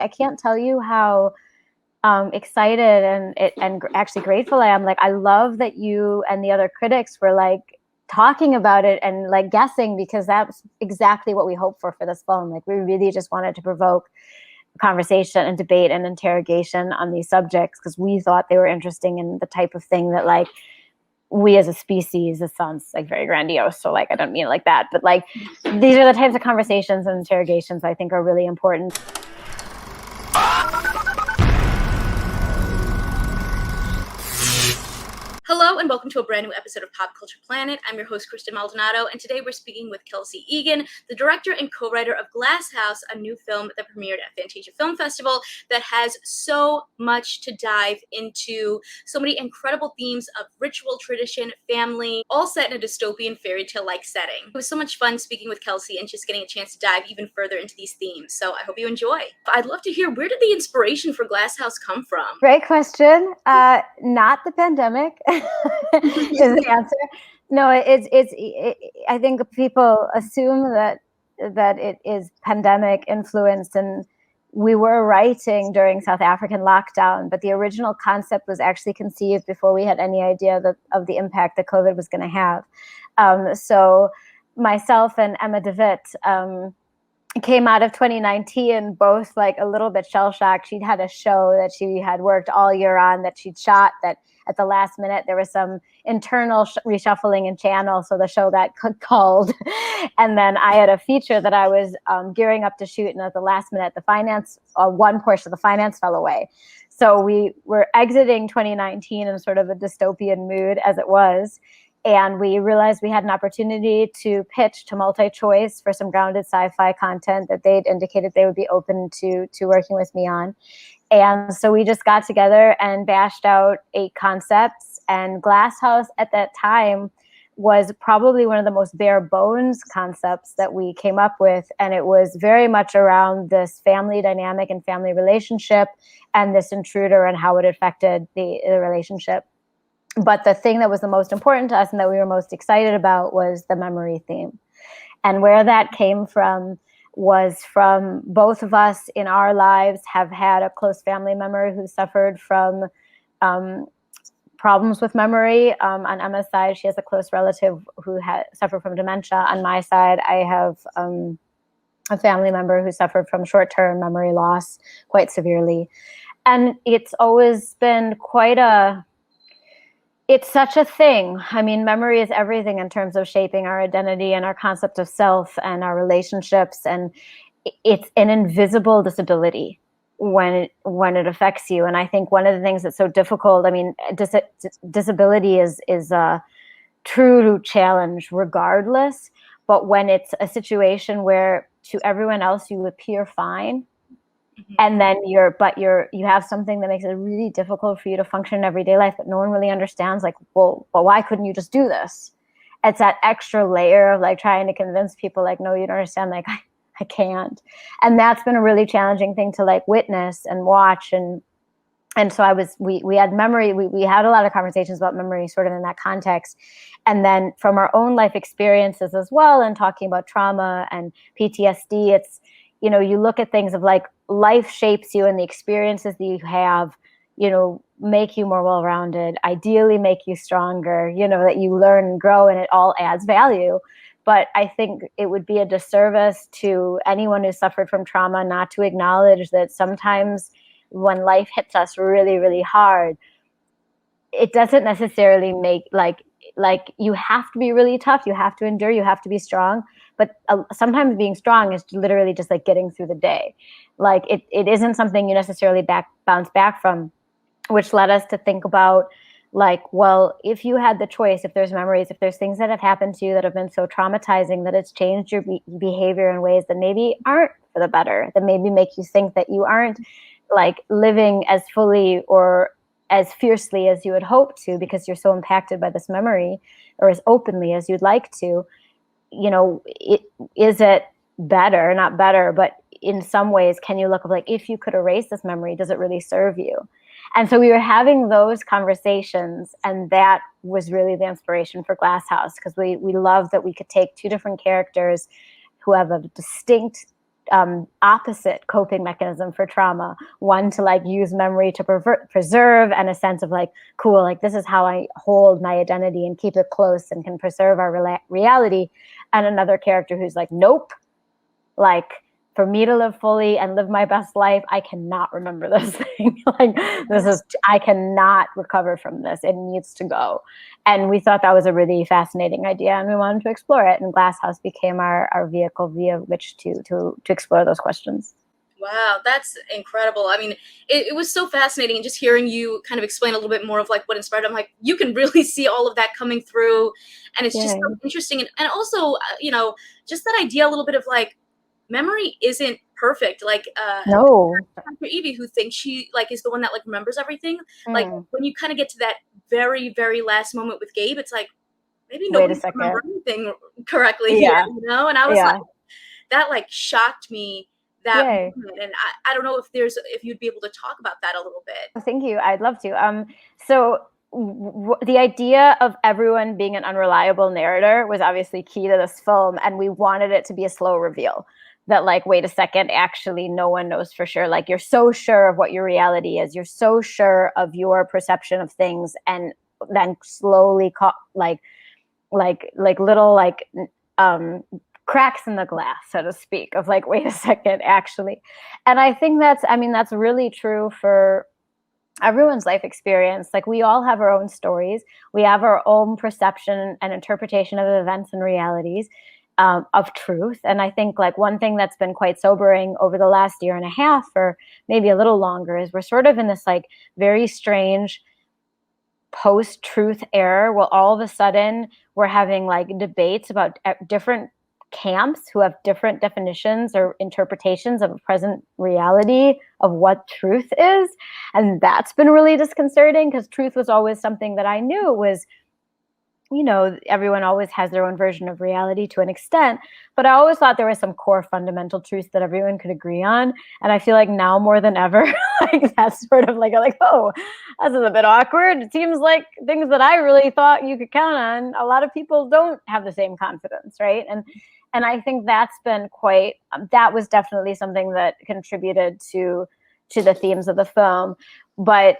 I can't tell you how excited and actually grateful I am. Like, I love that you and the other critics were like talking about it and like guessing, because that's exactly what we hope for this film. Like, we really just wanted to provoke conversation and debate and interrogation on these subjects because we thought they were interesting and the type of thing that like we as a species, this sounds like very grandiose, so like I don't mean it like that, but like these are the types of conversations and interrogations I think are really important. Hello and welcome to a brand new episode of Pop Culture Planet. I'm your host, Kristen Maldonado, and today we're speaking with Kelsey Egan, the director and co-writer of Glasshouse, a new film that premiered at Fantasia Film Festival that has so much to dive into, so many incredible themes of ritual, tradition, family, all set in a dystopian fairy tale-like setting. It was so much fun speaking with Kelsey and just getting a chance to dive even further into these themes, so I hope you enjoy. I'd love to hear, where did the inspiration for Glasshouse come from? Great question. Not the pandemic. Is the answer. No, I think people assume that it is pandemic influenced, and we were writing during South African lockdown, but the original concept was actually conceived before we had any idea of the impact that COVID was going to have. So myself and Emma DeWitt came out of 2019 both like a little bit shell-shocked. She'd had a show that she had worked all year on that she'd shot, that at the last minute there was some internal reshuffling in channel, so the show got called. And then I had a feature that I was gearing up to shoot, and at the last minute the finance, one portion of the finance fell away. So we were exiting 2019 in sort of a dystopian mood as it was. And we realized we had an opportunity to pitch to MultiChoice for some grounded sci-fi content that they'd indicated they would be open to working with me on. And so we just got together and bashed out 8 concepts. And Glasshouse at that time was probably one of the most bare bones concepts that we came up with. And it was very much around this family dynamic and family relationship and this intruder and how it affected the relationship. But the thing that was the most important to us and that we were most excited about was the memory theme. And where that came from was from both of us in our lives have had a close family member who suffered from problems with memory. On Emma's side, she has a close relative who had suffered from dementia. On my side, I have a family member who suffered from short-term memory loss quite severely. And it's always been it's such a thing. I mean, memory is everything in terms of shaping our identity and our concept of self and our relationships. And it's an invisible disability when it affects you. And I think one of the things that's so difficult, I mean, disability is a true challenge regardless. But when it's a situation where to everyone else you appear fine, and then you have something that makes it really difficult for you to function in everyday life, but no one really understands, like, well, why couldn't you just do this? It's that extra layer of like trying to convince people like, no, you don't understand, like I can't. And that's been a really challenging thing to like witness and watch. And so we had memory, we had a lot of conversations about memory sort of in that context. And then from our own life experiences as well, and talking about trauma and PTSD, it's, you know, you look at things of like life shapes you and the experiences that you have, you know, make you more well-rounded, ideally make you stronger, you know, that you learn and grow, and it all adds value. But I think it would be a disservice to anyone who suffered from trauma not to acknowledge that sometimes when life hits us really, really hard, it doesn't necessarily make like you have to be really tough, you have to endure, you have to be strong. But sometimes being strong is literally just like getting through the day. Like it isn't something you necessarily bounce back from, which led us to think about like, well, if you had the choice, if there's memories, if there's things that have happened to you that have been so traumatizing that it's changed your behavior in ways that maybe aren't for the better, that maybe make you think that you aren't like living as fully or as fiercely as you would hope to because you're so impacted by this memory, or as openly as you'd like to, you know, is it better, not better, but in some ways, can you look at like, if you could erase this memory, does it really serve you? And so we were having those conversations, and that was really the inspiration for Glasshouse, because we loved that we could take 2 different characters who have a distinct opposite coping mechanism for trauma. One to like use memory to preserve, and a sense of like, cool, like this is how I hold my identity and keep it close and can preserve our reality. And another character who's like, nope, like for me to live fully and live my best life, I cannot remember this thing. Like I cannot recover from this. It needs to go. And we thought that was a really fascinating idea, and we wanted to explore it. And Glasshouse became our vehicle via which to explore those questions. Wow, that's incredible. I mean, it was so fascinating, and just hearing you kind of explain a little bit more of like what inspired. I'm like, you can really see all of that coming through, and it's just so interesting. And also, just that idea a little bit of like, memory isn't perfect. Like no, Dr. Evie, who thinks she like is the one that like remembers everything. Like when you kind of get to that very, very last moment with Gabe, it's like maybe nobody remember anything correctly here, And I was like, that like shocked me that moment. And I don't know if you'd be able to talk about that a little bit. Thank you. I'd love to. So the idea of everyone being an unreliable narrator was obviously key to this film, and we wanted it to be a slow reveal. That like, wait a second, actually no one knows for sure. Like you're so sure of what your reality is. You're so sure of your perception of things, and then slowly like little like cracks in the glass, so to speak, of like, wait a second, actually. And I think that's really true for everyone's life experience. Like we all have our own stories. We have our own perception and interpretation of events and realities. Of truth. And I think like one thing that's been quite sobering over the last year and a half, or maybe a little longer, is we're sort of in this like very strange post-truth era where all of a sudden we're having like debates about different camps who have different definitions or interpretations of a present reality of what truth is. And that's been really disconcerting, because truth was always something that I knew was, everyone always has their own version of reality to an extent, but I always thought there was some core fundamental truth that everyone could agree on. And I feel like now more than ever, like that's sort of like, oh, this is a bit awkward. It seems like things that I really thought you could count on, a lot of people don't have the same confidence, right? And I think that's been that was definitely something that contributed to the themes of the film. But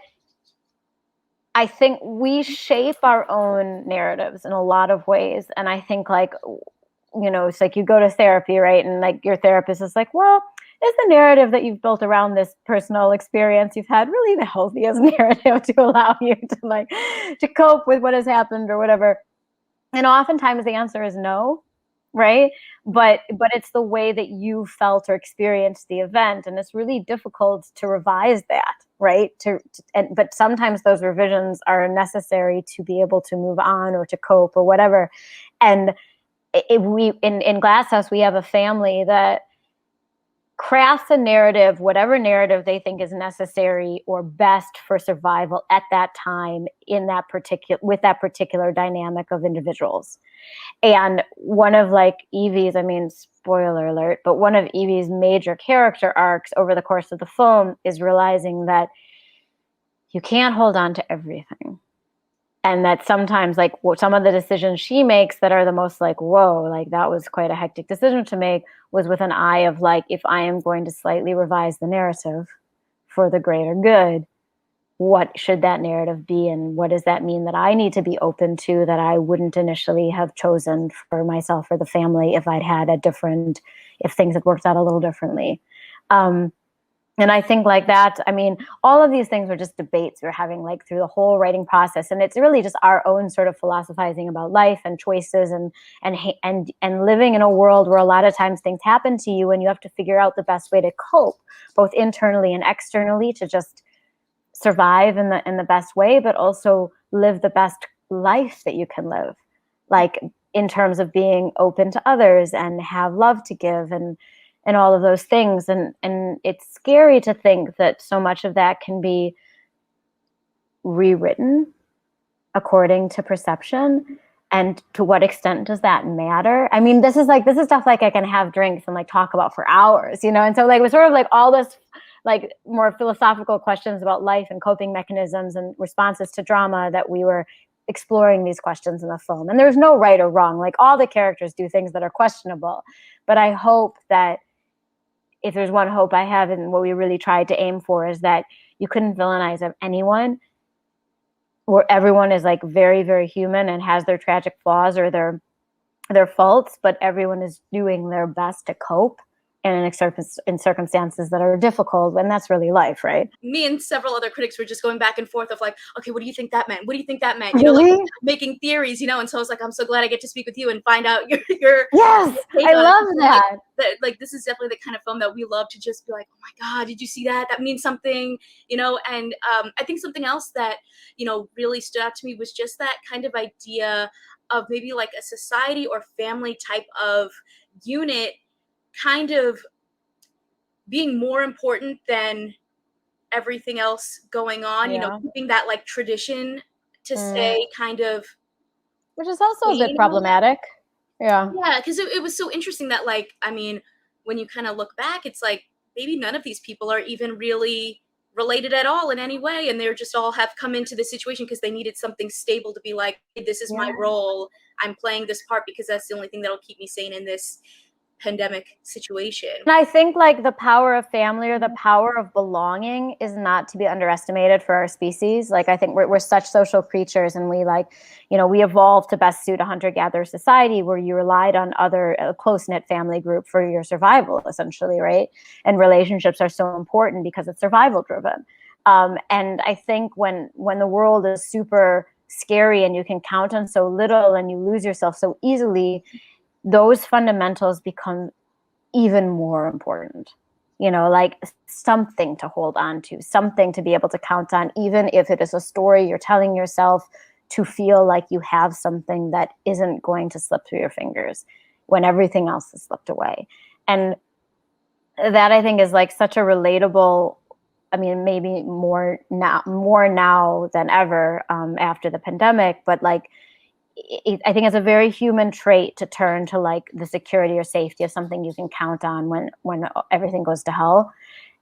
I think we shape our own narratives in a lot of ways. And I think like, it's like you go to therapy, right? And like your therapist is like, well, is the narrative that you've built around this personal experience you've had really the healthiest narrative to allow you to cope with what has happened or whatever? And oftentimes the answer is no. Right. But it's the way that you felt or experienced the event. And it's really difficult to revise that. Right. But sometimes those revisions are necessary to be able to move on or to cope or whatever. And in Glasshouse, we have a family that crafts a narrative, whatever narrative they think is necessary or best for survival at that time with that particular dynamic of individuals. And one of like Evie's, spoiler alert, but one of Evie's major character arcs over the course of the film is realizing that you can't hold on to everything. And that sometimes like some of the decisions she makes that are the most like, whoa, like that was quite a hectic decision to make, was with an eye of like, if I am going to slightly revise the narrative for the greater good, what should that narrative be? And what does that mean that I need to be open to that I wouldn't initially have chosen for myself or the family if if things had worked out a little differently. And I think like that, all of these things were just debates we're having like through the whole writing process. And it's really just our own sort of philosophizing about life and choices and living in a world where a lot of times things happen to you and you have to figure out the best way to cope, both internally and externally, to just survive in the best way, but also live the best life that you can live, like in terms of being open to others and have love to give and all of those things. And it's scary to think that so much of that can be rewritten according to perception. And to what extent does that matter? This is stuff like I can have drinks and like talk about for hours, And so like it was sort of like all this like more philosophical questions about life and coping mechanisms and responses to drama that we were exploring these questions in the film. And there's no right or wrong. Like all the characters do things that are questionable, but I hope that if there's one hope I have, and what we really tried to aim for, is that you couldn't villainize anyone, where everyone is like very, very human and has their tragic flaws or their faults, but everyone is doing their best to cope in circumstances that are difficult, and that's really life, right? Me and several other critics were just going back and forth of like, okay, what do you think that meant? What do you think that meant? Really? Like making theories, and so I was like, I'm so glad I get to speak with you and find out your yes, I love that. Like this is definitely the kind of film that we love to just be like, oh my God, did you see that? That means something, and I think something else that, really stood out to me was just that kind of idea of maybe like a society or family type of unit kind of being more important than everything else going on, keeping that like tradition to stay kind of, which is also a bit problematic. Yeah, because it was so interesting that, like, I mean, when you kind of look back, it's like maybe none of these people are even really related at all in any way, and they're just all have come into this situation because they needed something stable to be like, hey, this is my role, I'm playing this part because that's the only thing that'll keep me sane in this pandemic situation. And I think like the power of family or the power of belonging is not to be underestimated for our species. Like I think we're such social creatures, and we like, we evolved to best suit a hunter-gatherer society where you relied on a close-knit family group for your survival, essentially, right? And relationships are so important because it's survival driven. And I think when the world is super scary and you can count on so little and you lose yourself so easily, those fundamentals become even more important, like something to hold on to, something to be able to count on, even if it is a story you're telling yourself to feel like you have something that isn't going to slip through your fingers when everything else has slipped away. And that I think is like such a relatable, I mean, maybe more now than ever after the pandemic, but like, I think it's a very human trait to turn to like the security or safety of something you can count on when everything goes to hell.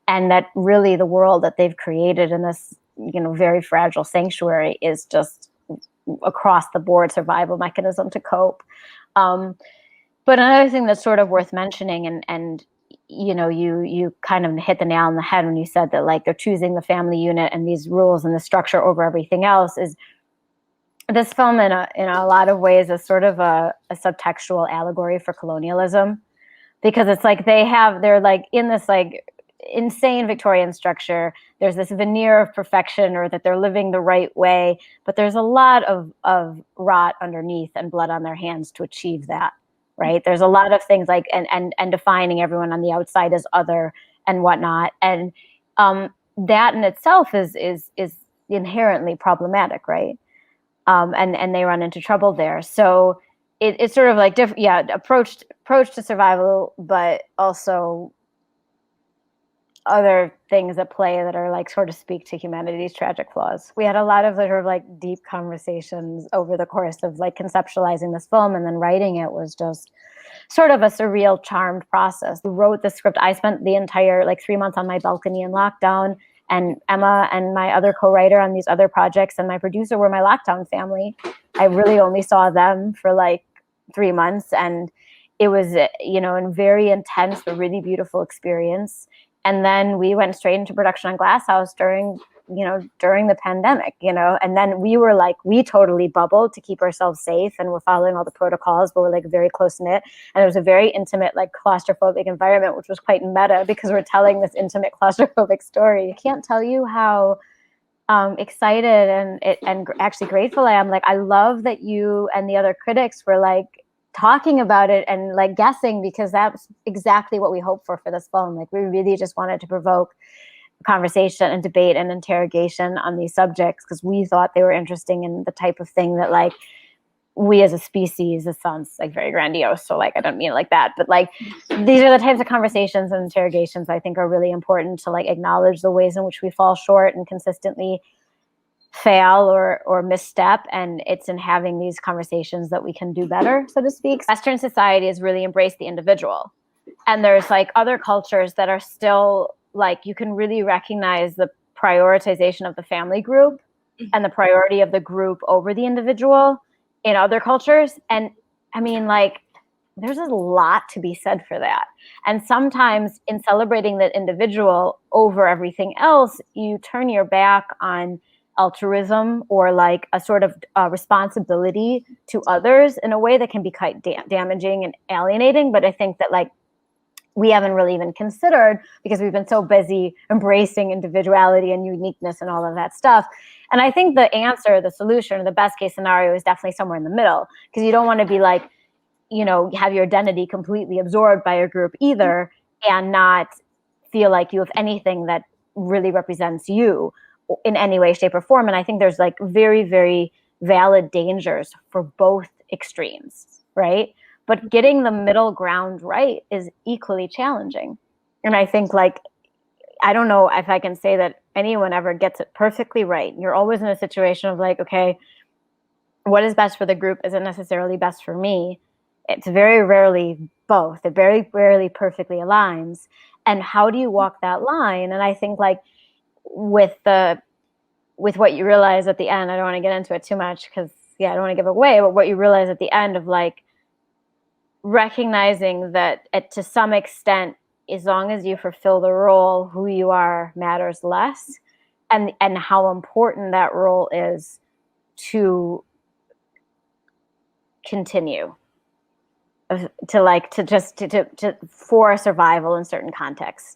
And that really the world that they've created in this, very fragile sanctuary is just across the board survival mechanism to cope. But another thing that's sort of worth mentioning, and you kind of hit the nail on the head when you said that like they're choosing the family unit and these rules and the structure over everything else, is this film in a lot of ways is sort of a subtextual allegory for colonialism, because it's like they're like in this like insane Victorian structure. There's this veneer of perfection, or that they're living the right way, but there's a lot of rot underneath and blood on their hands to achieve that, right? There's a lot of things like and defining everyone on the outside as other and whatnot, and that in itself is inherently problematic, right? And they run into trouble there. So it's sort of like different, approach to survival, but also other things at play that are like sort of speak to humanity's tragic flaws. We had a lot of sort of like deep conversations over the course of like conceptualizing this film, and then writing it was just sort of a surreal, charmed process. We wrote the script. I spent the entire like 3 months on my balcony in lockdown, and Emma and my other co-writer on these other projects and my producer were my lockdown family. I really only saw them for like 3 months, and it was, a very intense but really beautiful experience. And then we went straight into production on Glasshouse during the pandemic, and then we totally bubbled to keep ourselves safe, and we're following all the protocols, but we're like very close knit. And it was a very intimate, like claustrophobic environment, which was quite meta because we're telling this intimate claustrophobic story. I can't tell you how excited and actually grateful I am. Like, I love that you and the other critics were like talking about it and like guessing, because that's exactly what we hoped for this film. Like, we really just wanted to provoke conversation and debate and interrogation on these subjects because we thought they were interesting and the type of thing that like we as a species, it sounds like very grandiose, so like I don't mean it like that, but like these are the types of conversations and interrogations I think are really important to like acknowledge the ways in which we fall short and consistently fail or misstep, and it's in having these conversations that we can do better, so to speak. Western society has really embraced the individual, and there's like other cultures that are still like, you can really recognize the prioritization of the family group and the priority of the group over the individual in other cultures. And I mean, like, there's a lot to be said for that. And sometimes in celebrating that individual over everything else, you turn your back on altruism or like a sort of responsibility to others in a way that can be quite damaging and alienating. But I think that like we haven't really even considered because we've been so busy embracing individuality and uniqueness and all of that stuff. And I think the answer, the solution, the best case scenario is definitely somewhere in the middle, because you don't want to be like, you know, have your identity completely absorbed by a group either and not feel like you have anything that really represents you in any way, shape, or form. And I think there's like very, very valid dangers for both extremes, right? But getting the middle ground right is equally challenging. And I think like, I don't know if I can say that anyone ever gets it perfectly right. You're always in a situation of like, okay, what is best for the group isn't necessarily best for me. It's very rarely both. It very rarely perfectly aligns. And how do you walk that line? And I think like with what you realize at the end, I don't want to get into it too much because I don't want to give away, but what you realize at the end of like recognizing that to some extent, as long as you fulfill the role, who you are matters less, and how important that role is to continue to for survival in certain contexts.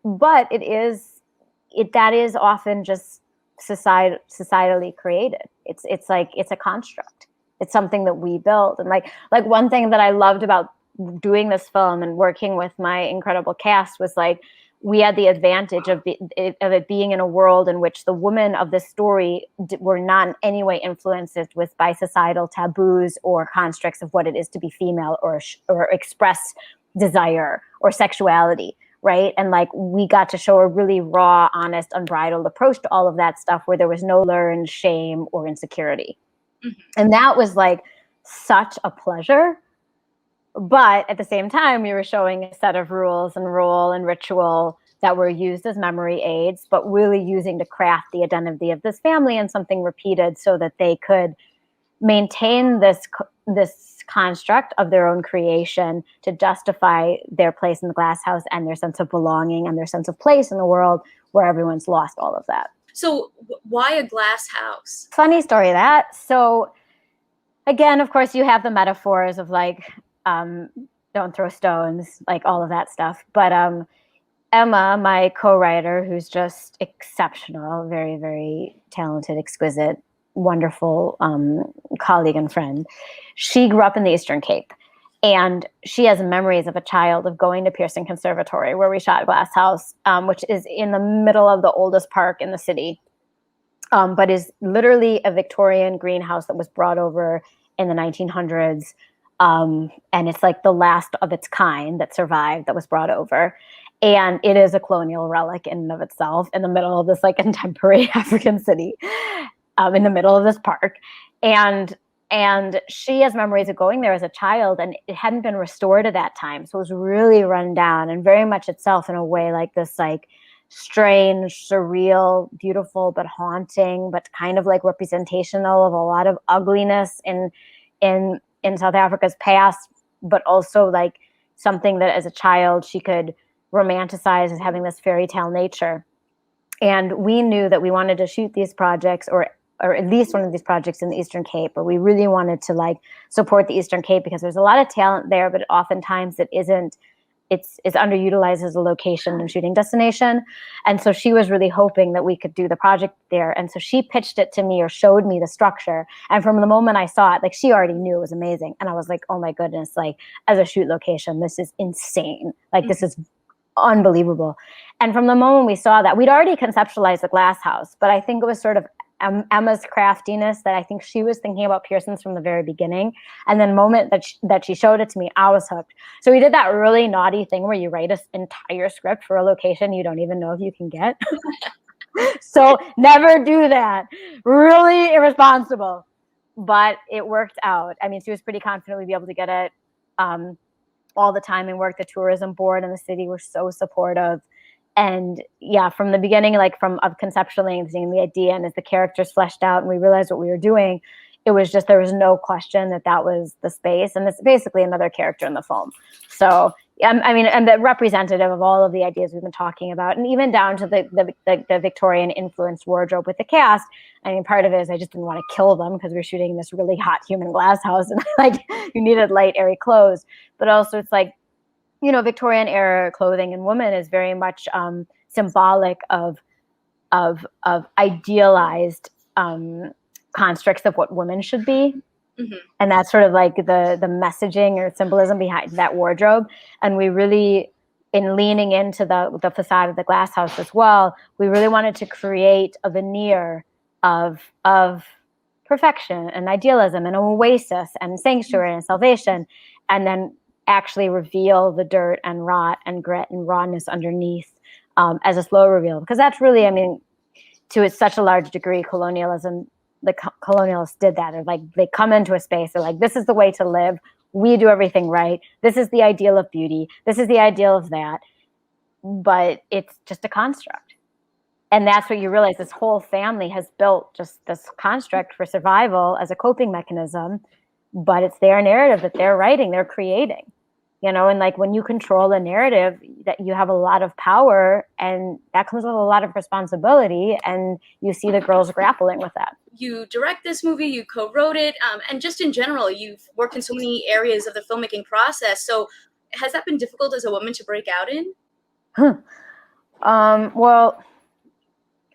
But that is often just societally created. It's like it's a construct. It's something that we build. And like one thing that I loved about doing this film and working with my incredible cast was like we had the advantage of it being in a world in which the women of the story were not in any way influenced by societal taboos or constructs of what it is to be female or express desire or sexuality, right? And like we got to show a really raw, honest, unbridled approach to all of that stuff where there was no learned shame or insecurity. Mm-hmm. And that was like such a pleasure. But at the same time, we were showing a set of rules and role and ritual that were used as memory aids, but really using to craft the identity of this family and something repeated so that they could maintain this construct of their own creation to justify their place in the glass house and their sense of belonging and their sense of place in the world where everyone's lost all of that. So why a glass house? Funny story that. So again, of course, you have the metaphors of like, don't throw stones, like all of that stuff. But Emma, my co-writer, who's just exceptional, very, very talented, exquisite, wonderful colleague and friend, she grew up in the Eastern Cape. And she has memories of a child of going to Pearson Conservatory, where we shot Glass House, which is in the middle of the oldest park in the city, but is literally a Victorian greenhouse that was brought over in the 1900s. And it's like the last of its kind that survived that was brought over. And it is a colonial relic in and of itself in the middle of this like contemporary African city, in the middle of this park. And she has memories of going there as a child, and it hadn't been restored at that time. So it was really run down and very much itself in a way like this like strange, surreal, beautiful, but haunting, but kind of like representational of a lot of ugliness in South Africa's past, but also like something that as a child she could romanticize as having this fairy tale nature. And we knew that we wanted to shoot these projects or at least one of these projects in the Eastern Cape, but we really wanted to like support the Eastern Cape because there's a lot of talent there, but oftentimes it's underutilized as a location and shooting destination. And so she was really hoping that we could do the project there. And so she pitched it to me or showed me the structure. And from the moment I saw it, like she already knew it was amazing. And I was like, oh my goodness, like as a shoot location, this is insane. Like this is unbelievable. And from the moment we saw that, we'd already conceptualized the glass house, but I think it was sort of Emma's craftiness that I think she was thinking about Pearson's from the very beginning. And then the moment that she showed it to me, I was hooked. So we did that really naughty thing where you write an entire script for a location you don't even know if you can get. So never do that. Really irresponsible. But it worked out. I mean, she was pretty confident we'd be able to get it all the time and work. The tourism board and the city were so supportive. And yeah, from the beginning, like of conceptualizing the idea and as the characters fleshed out and we realized what we were doing, it was just, there was no question that was the space, and it's basically another character in the film. So I mean, and the representative of all of the ideas we've been talking about, and even down to the Victorian influenced wardrobe with the cast. I mean, part of it is I just didn't want to kill them because we were shooting in this really hot human glass house, and like you needed light, airy clothes. But also, it's like, you know, Victorian era clothing in women is very much symbolic of idealized constructs of what women should be. Mm-hmm. And that's sort of like the messaging or symbolism behind that wardrobe. And we really, in leaning into the facade of the glass house as well, we really wanted to create a veneer of perfection and idealism and an oasis and sanctuary and salvation, and then actually reveal the dirt and rot and grit and rawness underneath as a slow reveal. Because that's really, I mean, to such a large degree, colonialism, the colonialists did that. They're like, they come into a space, they're like, this is the way to live. We do everything right. This is the ideal of beauty. This is the ideal of that. But it's just a construct. And that's what you realize. This whole family has built just this construct for survival as a coping mechanism, but it's their narrative that they're writing, they're creating. You know, and like when you control a narrative, that you have a lot of power, and that comes with a lot of responsibility. And you see the girls grappling with that. You direct this movie, you co-wrote it, and just in general, you've worked in so many areas of the filmmaking process. So has that been difficult as a woman to break out in? Well,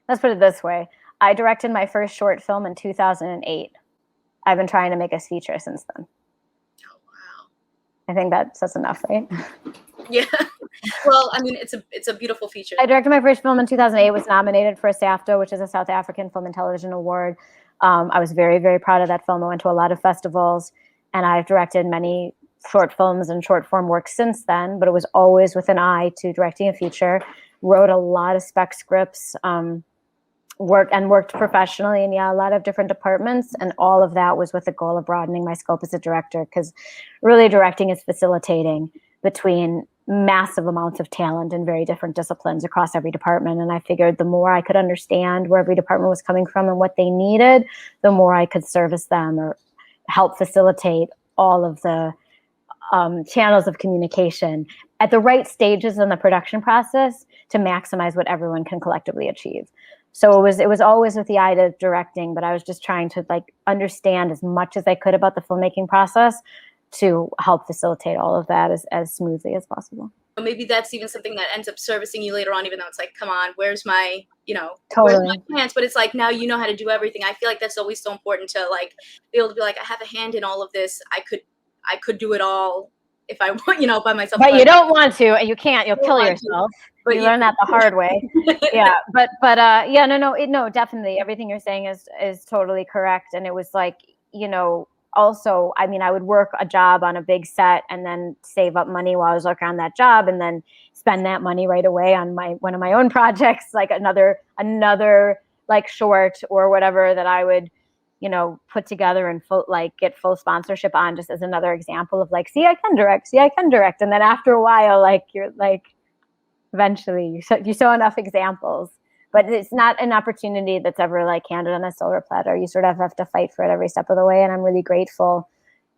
let's put it this way. I directed my first short film in 2008. I've been trying to make a feature since then. I think that's enough, right? Yeah. Well, I mean, it's a beautiful feature. I directed my first film in 2008, was nominated for a SAFTA, which is a South African Film and Television Award. I was very, very proud of that film. I went to a lot of festivals, and I've directed many short films and short form work since then, but it was always with an eye to directing a feature. Wrote a lot of spec scripts, worked professionally in a lot of different departments, and all of that was with the goal of broadening my scope as a director, because really directing is facilitating between massive amounts of talent in very different disciplines across every department. And I figured the more I could understand where every department was coming from and what they needed, the more I could service them or help facilitate all of the channels of communication at the right stages in the production process to maximize what everyone can collectively achieve. So it was always with the eye to directing, but I was just trying to like understand as much as I could about the filmmaking process to help facilitate all of that as smoothly as possible. Maybe that's even something that ends up servicing you later on, even though it's like, come on, where's my, totally. Where's my chance? But it's like, now you know how to do everything. I feel like that's always so important to like be able to be like, I have a hand in all of this. I could do it all if I want, by myself. But you don't want to, and you can't. You'll kill yourself. But you learn that the hard way. Yeah, but no, definitely everything you're saying is totally correct. And it was like, also, I mean, I would work a job on a big set and then save up money while I was working on that job, and then spend that money right away on one of my own projects, like another like short or whatever that I would, put together and get full sponsorship on, just as another example of like, see, I can direct. And then after a while, like you're like, eventually you show enough examples, but it's not an opportunity that's ever like handed on a silver platter. You sort of have to fight for it every step of the way. And I'm really grateful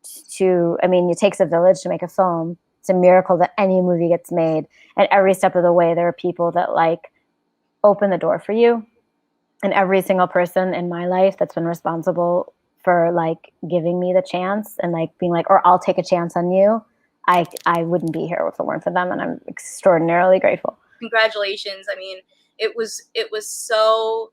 it takes a village to make a film. It's a miracle that any movie gets made. And every step of the way, there are people that like open the door for you. And every single person in my life that's been responsible for like giving me the chance and like being like, or I'll take a chance on you. I wouldn't be here if it weren't for them, and I'm extraordinarily grateful. Congratulations. I mean, it was so,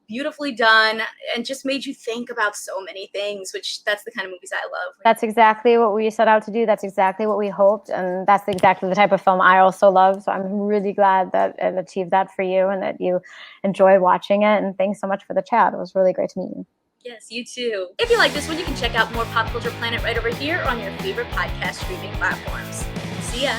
beautifully done, and just made you think about so many things, which that's the kind of movies I love. That's exactly what we set out to do. That's exactly what we hoped, and that's exactly the type of film I also love. So I'm really glad that it achieved that for you and that you enjoyed watching it, and thanks so much for the chat. It was really great to meet you. Yes, you too. If you like this one, you can check out more Pop Culture Planet right over here or on your favorite podcast streaming platforms. See ya.